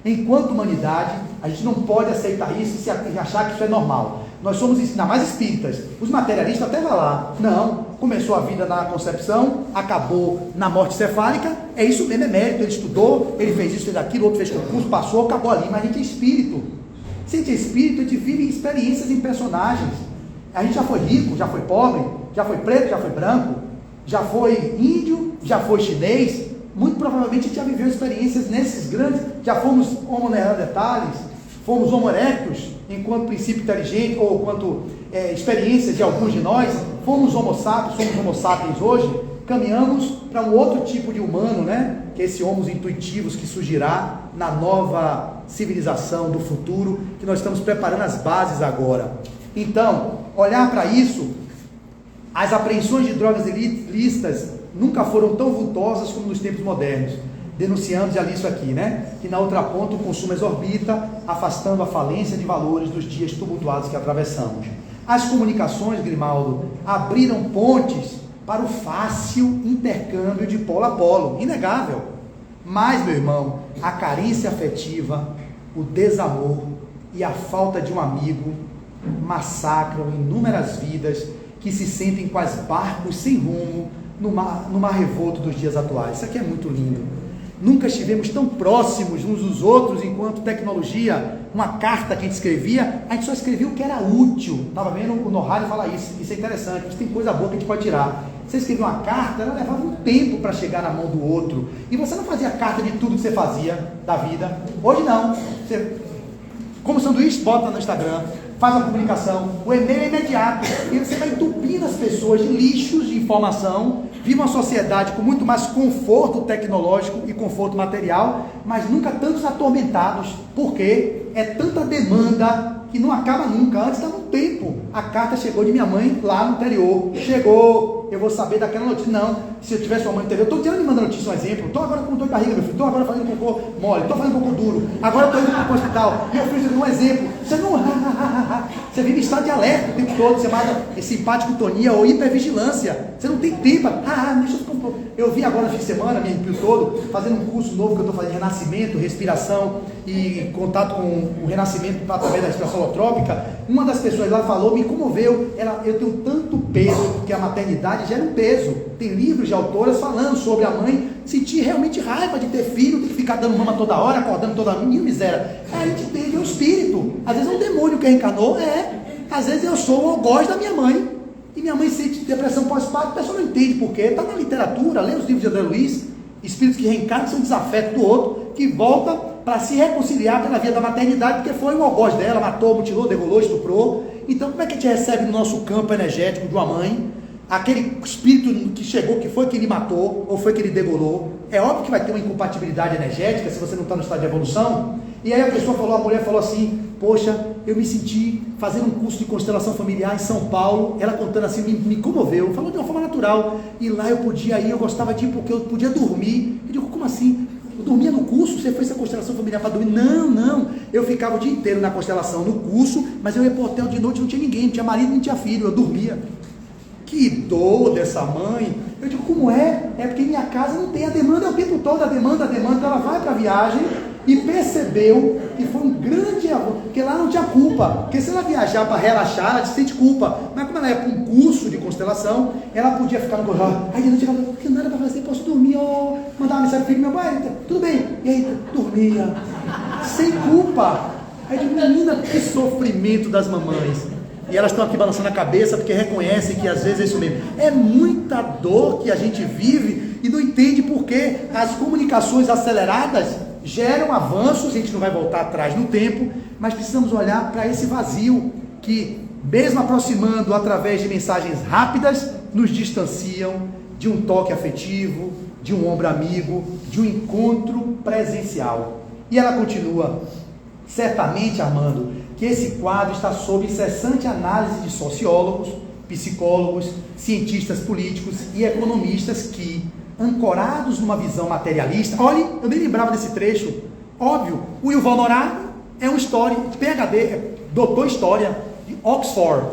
Enquanto humanidade, a gente não pode aceitar isso e achar que isso é normal. Nós somos, ainda mais espíritas, os materialistas até vai lá, não, começou a vida na concepção, acabou na morte cefálica, é isso mesmo, é mérito, ele estudou, ele fez isso, fez aquilo, outro fez concurso, passou, acabou ali, mas a gente é espírito. Se a gente é espírito, a gente vive experiências em personagens. A gente já foi rico, já foi pobre, já foi preto, já foi branco, já foi índio, já foi chinês, muito provavelmente a gente já viveu experiências nesses grandes, já fomos homo neandertales, fomos homo erectus, enquanto princípio inteligente, ou quanto experiências de alguns de nós, fomos homo sapiens hoje, caminhamos para um outro tipo de humano, né? Que é esse homo intuitivos que surgirá na nova civilização do futuro, que nós estamos preparando as bases agora. Então, olhar para isso, as apreensões de drogas ilícitas nunca foram tão vultosas como nos tempos modernos. Denunciamos já isso aqui, né? Que na outra ponta o consumo exorbita, afastando a falência de valores dos dias tumultuados que atravessamos. As comunicações, Grimaldo, abriram pontes para o fácil intercâmbio de polo a polo, inegável. Mas, meu irmão, a carência afetiva, o desamor e a falta de um amigo massacram inúmeras vidas que se sentem quais barcos sem rumo no mar revolto dos dias atuais. Isso aqui é muito lindo. Nunca estivemos tão próximos uns dos outros enquanto tecnologia, uma carta que a gente escrevia, a gente só escrevia o que era útil. Estava vendo o Nohari falar isso é interessante, isso tem coisa boa que a gente pode tirar. Você escrevia uma carta, ela levava um tempo para chegar na mão do outro, e você não fazia carta de tudo que você fazia da vida. Hoje não, você, como sanduíche, bota no Instagram, faz uma comunicação, o e-mail é imediato, e você vai entupindo as pessoas de lixos de informação. Vive uma sociedade com muito mais conforto tecnológico e conforto material, mas nunca tantos atormentados, porque é tanta demanda que não acaba nunca. Antes dava um tempo, a carta chegou de minha mãe lá no interior, chegou, eu vou saber daquela notícia. Não, se eu tivesse uma mãe no interior, estou tirando me mandando notícia, um exemplo, estou agora com dor de barriga, meu filho, estou agora fazendo cocô mole, estou fazendo cocô duro, agora estou indo para o hospital, meu filho, um exemplo, você não, você vive em estado de alerta o tempo todo, você manda simpaticotonia ou hipervigilância, você não tem tempo, deixa eu vi agora no fim de semana, me arrepio todo, fazendo um curso novo que eu estou fazendo, renascimento, respiração e contato com o renascimento através da respiração holotrópica. Uma das pessoas lá falou, me comoveu, eu tenho tanto peso, porque a maternidade gera um peso. Tem livros de autoras falando sobre a mãe sentir realmente raiva de ter filho, ter que ficar dando mama toda hora, acordando toda hora, nenhuma miséria. A gente entende, é um espírito, às vezes é um demônio que reencarnou, às vezes eu sou o algoz da minha mãe, e minha mãe sente depressão pós-parto, a pessoa não entende por quê, está na literatura, lê os livros de André Luiz, espíritos que reencarnam, são desafetos do outro, que volta para se reconciliar pela via da maternidade, porque foi o algoz dela, matou, mutilou, degolou, estuprou. Então como é que a gente recebe no nosso campo energético de uma mãe, aquele espírito que chegou, que foi que ele matou, ou foi que ele degolou? É óbvio que vai ter uma incompatibilidade energética, se você não está no estado de evolução. E aí a mulher falou assim, poxa, eu me senti fazendo um curso de constelação familiar em São Paulo, ela contando assim, me comoveu, falou de uma forma natural, e lá eu podia ir, eu gostava de ir porque eu podia dormir. Eu digo, como assim? Eu dormia no curso? Você fez essa constelação familiar para dormir? Não, eu ficava o dia inteiro na constelação, no curso, mas eu ia para o hotel de noite, não tinha ninguém, não tinha marido, não tinha filho, eu dormia. Que dor dessa mãe. Eu digo, como é? É porque minha casa não tem a demanda, é o tempo todo a demanda, ela vai para a viagem, e percebeu que foi um grande erro, porque lá não tinha culpa, porque se ela viajar para relaxar, ela sente culpa, mas como ela ia para um curso de constelação, ela podia ficar no corredor, aí de noite ela falou, porque nada para fazer, posso dormir, mandar uma mensagem para o filho, meu pai, tudo bem, e aí dormia, sem culpa. Aí digo, menina, que sofrimento das mamães. E elas estão aqui balançando a cabeça porque reconhecem que às vezes é isso mesmo. É muita dor que a gente vive e não entende por que as comunicações aceleradas geram avanços. A gente não vai voltar atrás no tempo, mas precisamos olhar para esse vazio que, mesmo aproximando através de mensagens rápidas, nos distanciam de um toque afetivo, de um ombro amigo, de um encontro presencial. E ela continua, certamente, Armando, que esse quadro está sob incessante análise de sociólogos, psicólogos, cientistas políticos e economistas que, ancorados numa visão materialista, olhe, eu nem lembrava desse trecho, óbvio, o Yuval Noah Harari é um PhD, doutor em História de Oxford,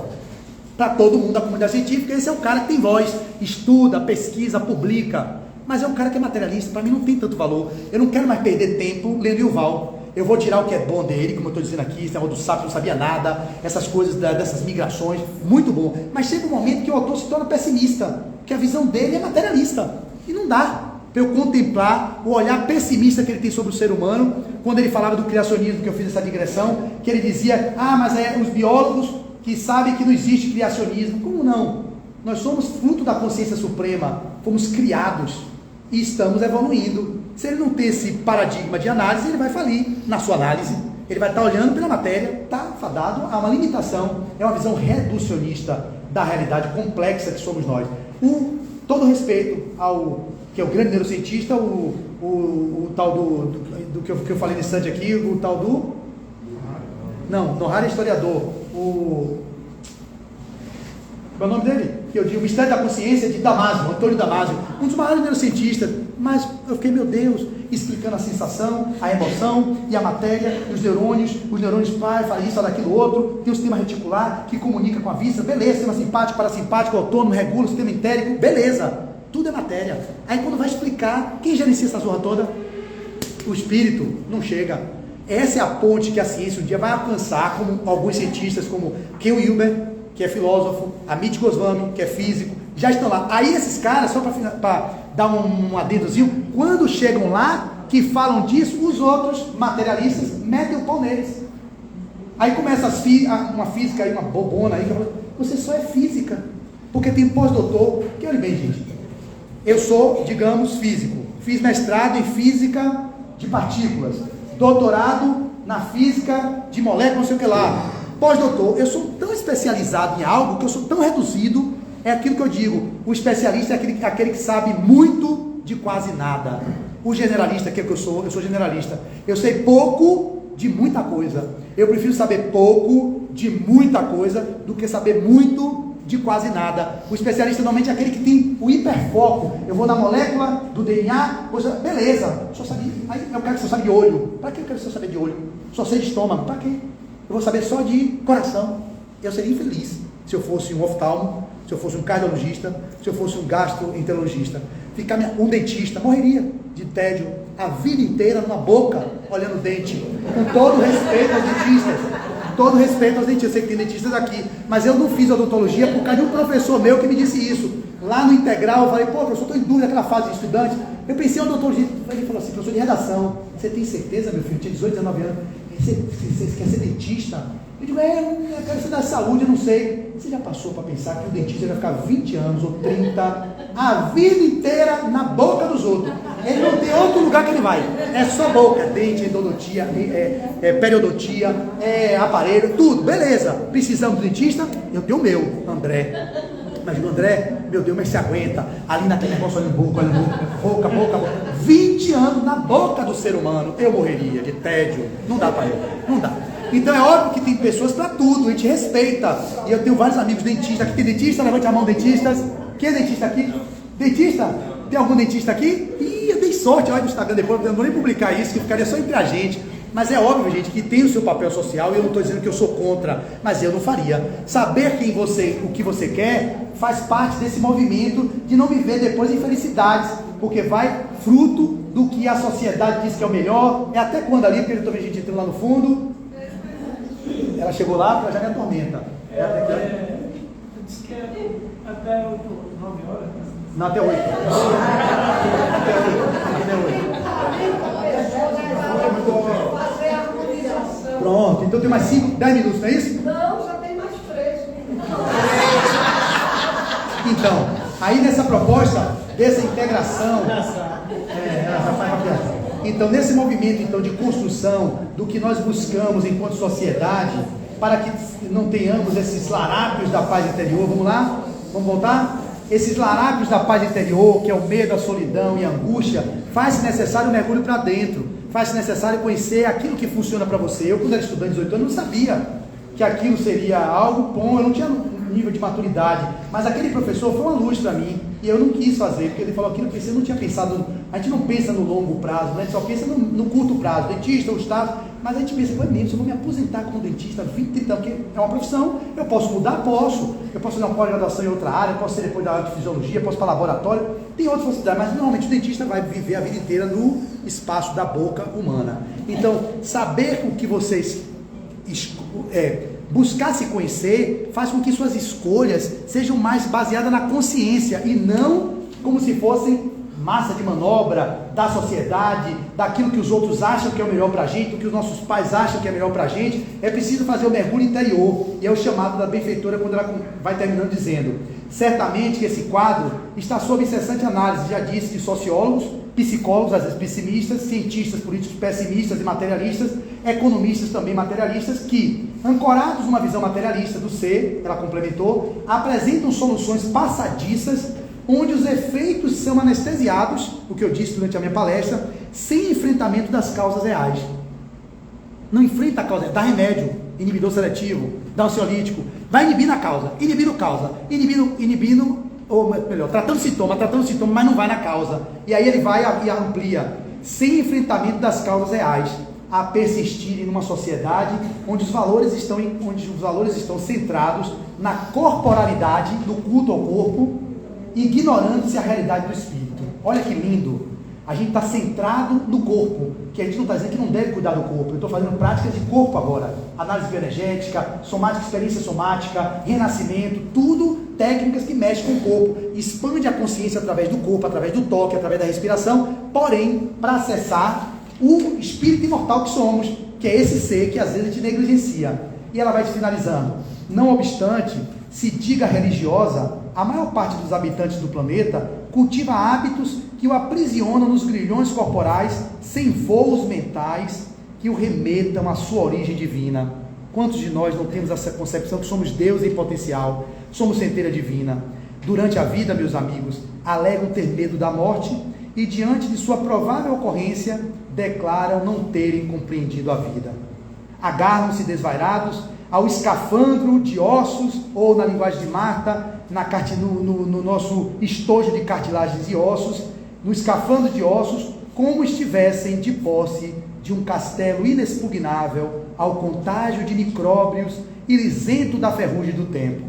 para todo mundo da comunidade científica, esse é o cara que tem voz, estuda, pesquisa, publica, mas é um cara que é materialista, para mim não tem tanto valor, eu não quero mais perder tempo lendo Yuval. Eu vou tirar o que é bom dele, como eu estou dizendo aqui, esse negócio do sapo, não sabia nada, essas coisas dessas migrações, muito bom. Mas chega um momento que o autor se torna pessimista, que a visão dele é materialista. E não dá para eu contemplar o olhar pessimista que ele tem sobre o ser humano, quando ele falava do criacionismo, que eu fiz essa digressão, que ele dizia, mas é os biólogos que sabem que não existe criacionismo. Como não? Nós somos fruto da consciência suprema, fomos criados e estamos evoluindo. Se ele não ter esse paradigma de análise, ele vai falir na sua análise. Ele vai estar olhando pela matéria, está fadado a uma limitação. É uma visão reducionista da realidade complexa que somos nós. Todo respeito ao que é o grande neurocientista, o tal do que eu falei nesse instante aqui, o tal do... Não, Noah Harari é historiador. Qual é o nome dele? Que eu digo, o Mistério da Consciência de Damasio, Antônio Damasio, um dos maiores neurocientistas, mas eu fiquei, meu Deus, explicando a sensação, a emoção e a matéria, os neurônios fazem isso, faz aquilo outro, tem o sistema reticular que comunica com a vista, beleza, sistema simpático, parasimpático, autônomo, regula o sistema entérico, beleza, tudo é matéria. Aí quando vai explicar, quem gerencia essa zorra toda? O espírito não chega. Essa é a ponte que a ciência um dia vai alcançar, como alguns cientistas, como Ken Wilber, que é filósofo, Amit Goswami, que é físico, já estão lá. Aí esses caras, só para dar um adendozinho, quando chegam lá, que falam disso, os outros materialistas metem o pau neles. Aí começa uma física aí, uma bobona aí, que fala, você só é física, porque tem pós-doutor, que olha bem, gente, eu sou, digamos, físico, fiz mestrado em física de partículas, doutorado na física de moléculas, não sei o que lá, pós-doutor, eu sou tão especializado em algo, que eu sou tão reduzido, é aquilo que eu digo, o especialista é aquele que sabe muito de quase nada. O generalista, que é o que eu sou generalista. Eu sei pouco de muita coisa. Eu prefiro saber pouco de muita coisa do que saber muito de quase nada. O especialista normalmente é aquele que tem o hiperfoco. Eu vou na molécula do DNA, beleza, só sabia. Aí eu quero que você saiba de olho. Para que eu quero que você saiba de olho? Só sei de estômago. Para quê? Eu vou saber só de coração. Eu seria infeliz se eu fosse um oftalmo, se eu fosse um cardiologista, se eu fosse um gastroenterologista. Um dentista morreria de tédio a vida inteira numa boca, olhando o dente. Com todo respeito aos dentistas. Todo respeito aos dentistas. Eu sei que tem dentistas aqui, mas eu não fiz odontologia por causa de um professor meu que me disse isso. Lá no integral, eu falei, professor, estou em dúvida naquela fase de estudante. Eu pensei em odontologia. Ele falou assim, professor de redação, você tem certeza, meu filho? Tinha 18, 19 anos. Você quer ser dentista? Eu digo, eu quero estudar saúde, eu não sei. Você já passou para pensar que o dentista vai ficar 20 anos ou 30, a vida inteira na boca dos outros? Ele não tem outro lugar que ele vai. É só boca, dente, endodontia, periodontia, aparelho, tudo. Beleza. Precisamos do dentista? Eu tenho o meu, André. Mas o André, meu Deus, mas se aguenta. Ali naquele negócio, olhando boca. 20 anos na boca do ser humano. Eu morreria de tédio. Não dá para eu. Não dá. Então é óbvio que tem pessoas para tudo, a gente respeita. E eu tenho vários amigos dentistas. Aqui tem dentista, levante a mão, dentistas. Quem é dentista aqui? Dentista? Tem algum dentista aqui? Ih, eu dei sorte, olha no Instagram depois, eu não vou nem publicar isso, que ficaria só entre a gente. Mas é óbvio, gente, que tem o seu papel social, e eu não estou dizendo que eu sou contra, mas eu não faria. Saber o que você quer, faz parte desse movimento de não viver depois infelicidades. porque vai fruto do que a sociedade diz que é o melhor. É até quando ali, porque eu estou vendo gente entrando lá no fundo. Ela chegou lá, porque ela já me atormenta. Diz que é até 8, 9 horas. Não, até 8. Pronto, então tem mais 5, 10 minutos, não é isso? Não, já tem mais 3. Então, aí nessa proposta, dessa integração, então nesse movimento então, de construção do que nós buscamos enquanto sociedade, para que não tenhamos esses larápios da paz interior, vamos lá? Vamos voltar? Esses larápios da paz interior, que é o medo, a solidão e a angústia, faz-se necessário um mergulho para dentro, faz-se necessário conhecer aquilo que funciona para você. Eu, quando era estudante de 18 anos, não sabia que aquilo seria algo bom, eu não tinha nível de maturidade, mas aquele professor foi uma luz para mim, e eu não quis fazer, porque ele falou aquilo que você não tinha pensado. A gente não pensa no longo prazo, né? A gente só pensa no curto prazo, dentista, o estado, mas a gente pensa, foi mesmo, se eu vou me aposentar como dentista 20, 30 anos, porque é uma profissão, eu posso mudar? Posso, eu posso fazer uma pós-graduação em outra área, eu posso ser depois da área de fisiologia, posso ir para laboratório, tem outras possibilidades, mas normalmente o dentista vai viver a vida inteira no espaço da boca humana. Então, saber o que vocês buscar se conhecer faz com que suas escolhas sejam mais baseadas na consciência e não como se fossem massa de manobra da sociedade, daquilo que os outros acham que é o melhor para a gente, do que os nossos pais acham que é melhor para a gente. É preciso fazer o mergulho interior, e é o chamado da benfeitora quando ela vai terminando dizendo: certamente que esse quadro está sob incessante análise, já disse, de sociólogos, psicólogos, às vezes pessimistas, cientistas políticos pessimistas e materialistas, economistas também materialistas, que, ancorados numa visão materialista do ser, ela complementou, apresentam soluções passadiças, onde os efeitos são anestesiados, o que eu disse durante a minha palestra, sem enfrentamento das causas reais. Não enfrenta a causa, dá remédio, inibidor seletivo, dá ansiolítico, vai inibindo a causa, ou melhor, tratando sintoma, mas não vai na causa. E aí ele vai e amplia, sem enfrentamento das causas reais, a persistirem numa sociedade onde os valores estão centrados na corporalidade, no culto ao corpo, ignorando-se a realidade do espírito. Olha que lindo, a gente está centrado no corpo, que a gente não está dizendo que não deve cuidar do corpo. Eu estou fazendo práticas de corpo agora, análise bioenergética, somática, experiência somática, renascimento, tudo técnicas que mexem com o corpo, expande a consciência através do corpo, através do toque, através da respiração, porém, para acessar o espírito imortal que somos, que é esse ser que às vezes a gente negligencia. E ela vai finalizando: não obstante se diga religiosa, a maior parte dos habitantes do planeta cultiva hábitos que o aprisionam nos grilhões corporais, sem voos mentais que o remetam à sua origem divina. Quantos de nós não temos essa concepção que somos Deus em potencial, somos centelha divina? Durante a vida, meus amigos, alegam ter medo da morte e, diante de sua provável ocorrência, declaram não terem compreendido a vida. Agarram-se desvairados ao escafandro de ossos, ou na linguagem de Marta, no nosso estojo de cartilagens e ossos, no escafandro de ossos, como estivessem de posse de um castelo inexpugnável ao contágio de micróbios e isento da ferrugem do tempo.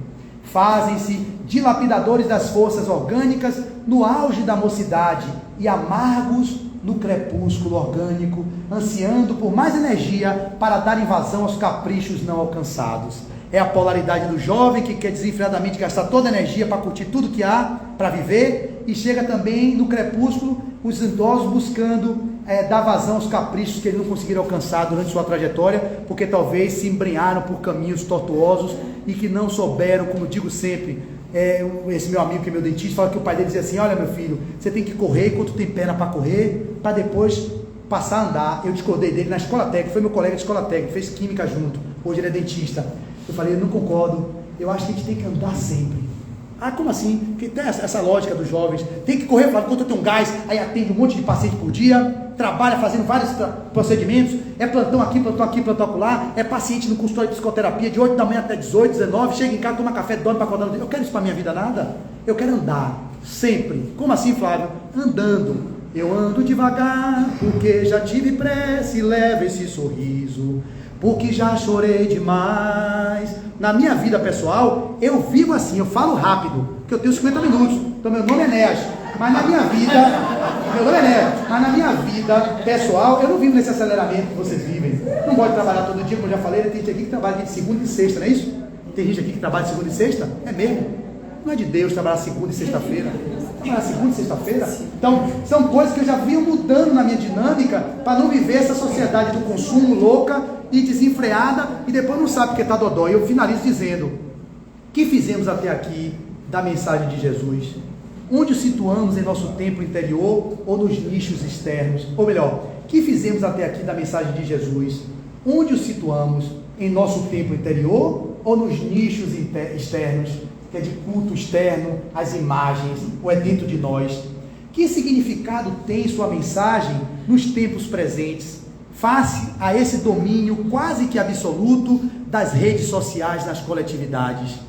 Fazem-se dilapidadores das forças orgânicas no auge da mocidade e amargos no crepúsculo orgânico, ansiando por mais energia para dar invasão aos caprichos não alcançados. É a polaridade do jovem que quer desenfreadamente gastar toda a energia para curtir tudo que há para viver, e chega também no crepúsculo os idosos buscando dar vazão aos caprichos que eles não conseguiram alcançar durante sua trajetória, porque talvez se embrenharam por caminhos tortuosos e que não souberam, como digo sempre, esse meu amigo que é meu dentista fala que o pai dele dizia assim: olha meu filho, você tem que correr enquanto tem perna para correr, para depois passar a andar. Eu discordei dele na escola técnica, foi meu colega de escola técnica, fez química junto, hoje ele é dentista. Eu falei: eu não concordo, eu acho que a gente tem que andar sempre. Ah, como assim? Porque tem essa lógica dos jovens, tem que correr, enquanto tem um gás, aí atende um monte de paciente por dia, trabalha fazendo vários procedimentos, é plantão aqui, plantão acolá, é paciente no consultório de psicoterapia de 8 da manhã até 18, 19, chega em casa, toma café, dorme para acordar. Eu quero isso para minha vida, nada. Eu quero andar, sempre. Como assim, Flávio? Andando. Eu ando devagar, porque já tive pressa e levo esse sorriso, porque já chorei demais. Na minha vida pessoal, eu vivo assim, eu falo rápido, porque eu tenho 50 minutos. Então meu nome é Enéas. Mas na minha vida, meu nome é Neto, mas na minha vida pessoal, eu não vivo nesse aceleramento que vocês vivem. Não gosto de trabalhar todo dia, como eu já falei, tem gente aqui que trabalha de segunda e sexta, não é isso? Tem gente aqui que trabalha de segunda e sexta? É mesmo. Não é de Deus trabalhar segunda e sexta-feira. Trabalhar segunda e sexta-feira. Então, são coisas que eu já vinha mudando na minha dinâmica para não viver essa sociedade do consumo louca e desenfreada e depois não sabe porque está dodói. Eu finalizo dizendo: que fizemos até aqui da mensagem de Jesus? Onde o situamos em nosso templo interior ou nos nichos externos? Ou melhor, que fizemos até aqui da mensagem de Jesus? Onde o situamos em nosso templo interior ou nos nichos externos, que é de culto externo, as imagens, ou é dentro de nós? Que significado tem sua mensagem nos tempos presentes, face a esse domínio quase que absoluto das redes sociais nas coletividades?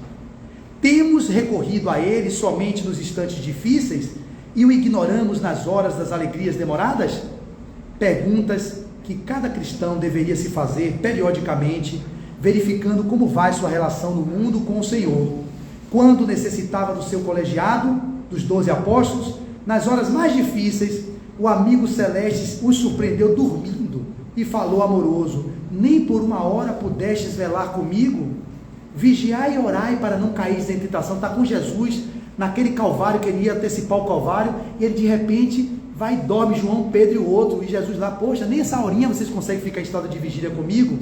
Temos recorrido a ele somente nos instantes difíceis e o ignoramos nas horas das alegrias demoradas? Perguntas que cada cristão deveria se fazer periodicamente, verificando como vai sua relação no mundo com o Senhor. Quando necessitava do seu colegiado, dos 12 apóstolos, nas horas mais difíceis, o amigo celeste os surpreendeu dormindo e falou amoroso: nem por uma hora pudestes velar comigo? Vigiai e orai para não cair em tentação. Está com Jesus naquele Calvário, que ele ia antecipar o Calvário, e ele de repente vai e dorme, João, Pedro e o outro, e Jesus lá: poxa, nem essa horinha vocês conseguem ficar em estado de vigília comigo?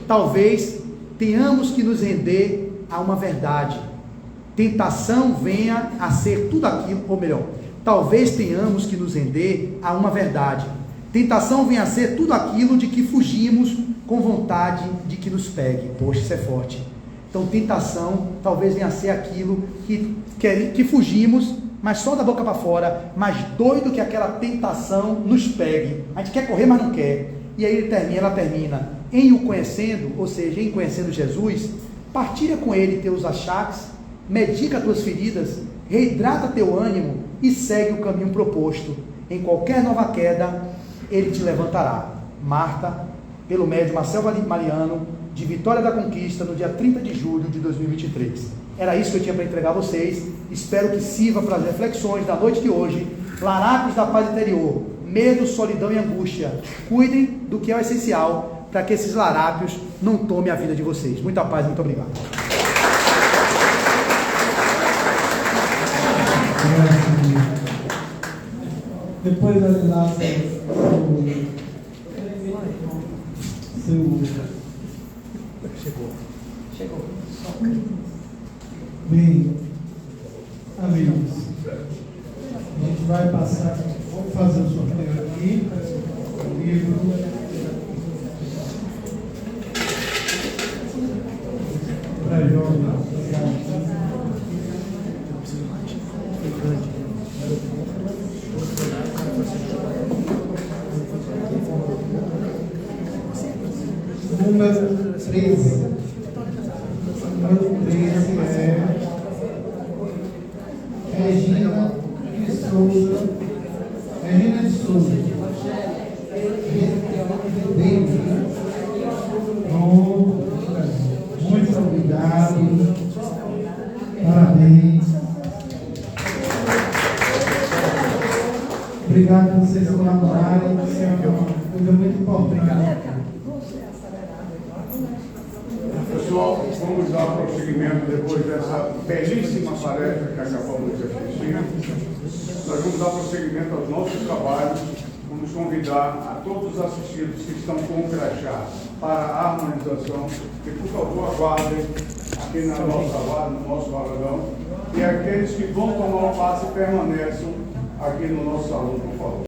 Talvez tenhamos que nos render a uma verdade. Tentação venha a ser tudo aquilo, ou melhor, talvez tenhamos que nos render a uma verdade. Tentação venha a ser tudo aquilo de que fugimos com vontade de que nos pegue. Poxa, isso é forte. Então, tentação talvez venha a ser aquilo que fugimos, mas só da boca para fora, mais doido que aquela tentação nos pegue. A gente quer correr, mas não quer. E aí ela termina: em o conhecendo, ou seja, em conhecendo Jesus, partilha com ele teus achaques, medica tuas feridas, reidrata teu ânimo e segue o caminho proposto. Em qualquer nova queda, ele te levantará. Marta, pelo médium Marcelo Mariano, de Vitória da Conquista, no dia 30 de julho de 2023. Era isso que eu tinha para entregar a vocês. Espero que sirva para as reflexões da noite de hoje. Larápios da paz interior, medo, solidão e angústia. Cuidem do que é o essencial, para que esses larápios não tomem a vida de vocês. Muita paz, muito obrigado. Depois da enlace, Chegou. Bem, amigos, a gente vai passar, vamos fazer o sorteio aqui, o livro. Para jovens. Número 13. Número 13 é Regina de Souza. Regina de Souza. Muito obrigado. Parabéns. Obrigado por vocês colaborarem. Isso é uma coisa muito importante. Pessoal, vamos dar prosseguimento depois dessa belíssima palestra que acabamos de assistir. Nós vamos dar prosseguimento aos nossos trabalhos. Vamos convidar a todos os assistidos que estão com o crachá para a harmonização e, por favor, aguardem aqui no nosso varadão. E aqueles que vão tomar o passe permaneçam aqui no nosso salão, por favor.